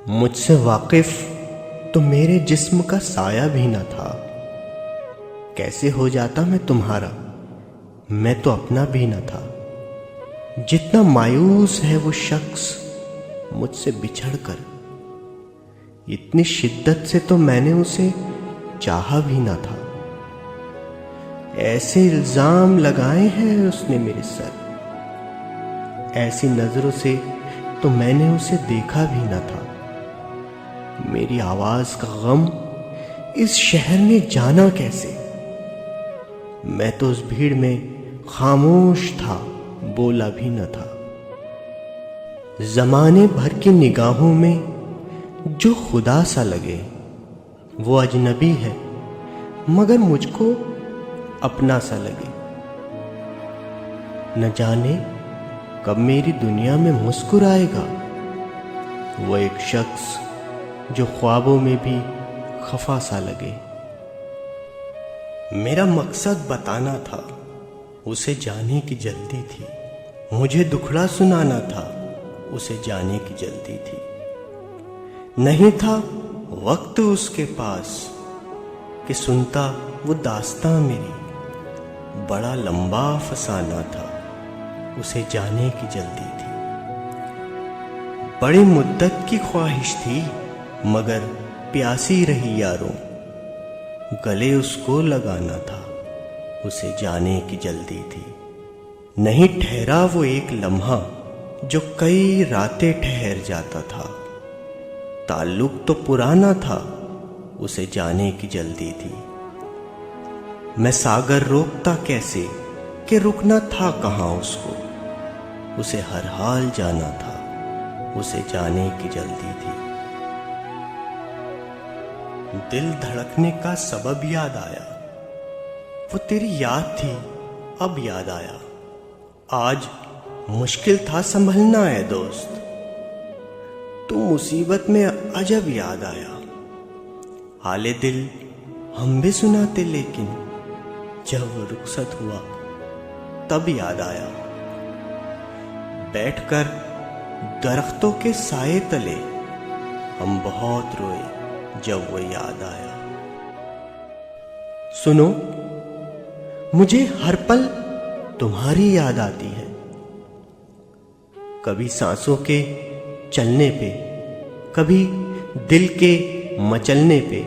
मुझसे वाकिफ तो मेरे जिस्म का साया भी न था। कैसे हो जाता मैं तुम्हारा, मैं तो अपना भी न था। जितना मायूस है वो शख्स मुझसे बिछड़कर, इतनी शिद्दत से तो मैंने उसे चाहा भी न था। ऐसे इल्जाम लगाए हैं उसने मेरे सर, ऐसी नजरों से तो मैंने उसे देखा भी न था। मेरी आवाज का गम इस शहर ने जाना कैसे, मैं तो उस भीड़ में खामोश था, बोला भी न था। जमाने भर की निगाहों में जो खुदा सा लगे, वो अजनबी है मगर मुझको अपना सा लगे। न जाने कब मेरी दुनिया में मुस्कुराएगा वो एक शख्स जो ख्वाबों में भी खफा सा लगे। मेरा मकसद बताना था, उसे जाने की जल्दी थी। मुझे दुखड़ा सुनाना था, उसे जाने की जल्दी थी। नहीं था वक्त उसके पास कि सुनता वो दास्तां मेरी। बड़ा लंबा फसाना था, उसे जाने की जल्दी थी। बड़ी मुद्दत की ख्वाहिश थी मगर प्यासी रही यारों। गले उसको लगाना था, उसे जाने की जल्दी थी। नहीं ठहरा वो एक लम्हा जो कई रातें ठहर जाता था। ताल्लुक तो पुराना था, उसे जाने की जल्दी थी। मैं सागर रोकता कैसे कि रुकना था कहाँ उसको। उसे हर हाल जाना था, उसे जाने की जल्दी थी। दिल धड़कने का सबब याद आया, वो तेरी याद थी अब याद आया। आज मुश्किल था संभलना है दोस्त, तू मुसीबत में अजब याद आया। हाले दिल हम भी सुनाते लेकिन जब रुखसत हुआ तब याद आया। बैठकर दरख्तों के साए तले हम बहुत रोए जब वो याद आया। सुनो, मुझे हर पल तुम्हारी याद आती है। कभी सांसों के चलने पे, कभी दिल के मचलने पे,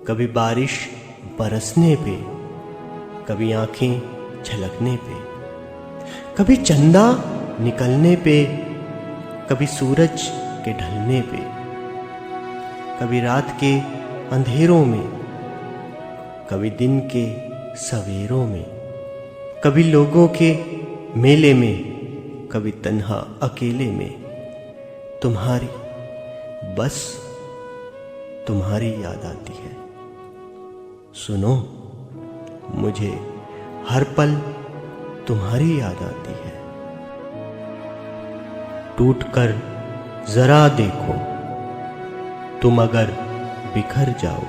कभी बारिश बरसने पे, कभी आंखें झलकने पे, कभी चंदा निकलने पे, कभी सूरज के ढलने पे, कभी रात के अंधेरों में, कभी दिन के सवेरों में, कभी लोगों के मेले में, कभी तन्हा अकेले में। तुम्हारी, बस तुम्हारी याद आती है। सुनो, मुझे हर पल तुम्हारी याद आती है। टूटकर जरा देखो, तुम अगर बिखर जाओ,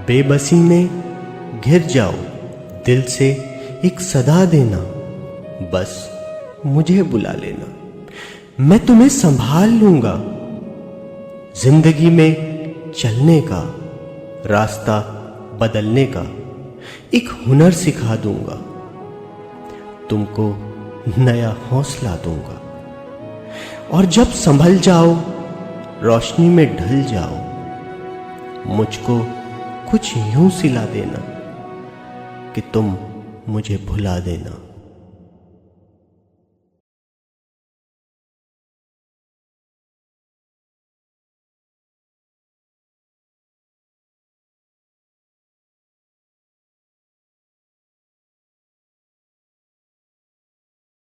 बेबसी में घिर जाओ, दिल से एक सदा देना, बस मुझे बुला लेना। मैं तुम्हें संभाल लूंगा। जिंदगी में चलने का, रास्ता बदलने का एक हुनर सिखा दूंगा। तुमको नया हौसला दूंगा। और जब संभल जाओ, रोशनी में ढल जाओ, मुझको कुछ यूं सिला देना कि तुम मुझे भुला देना।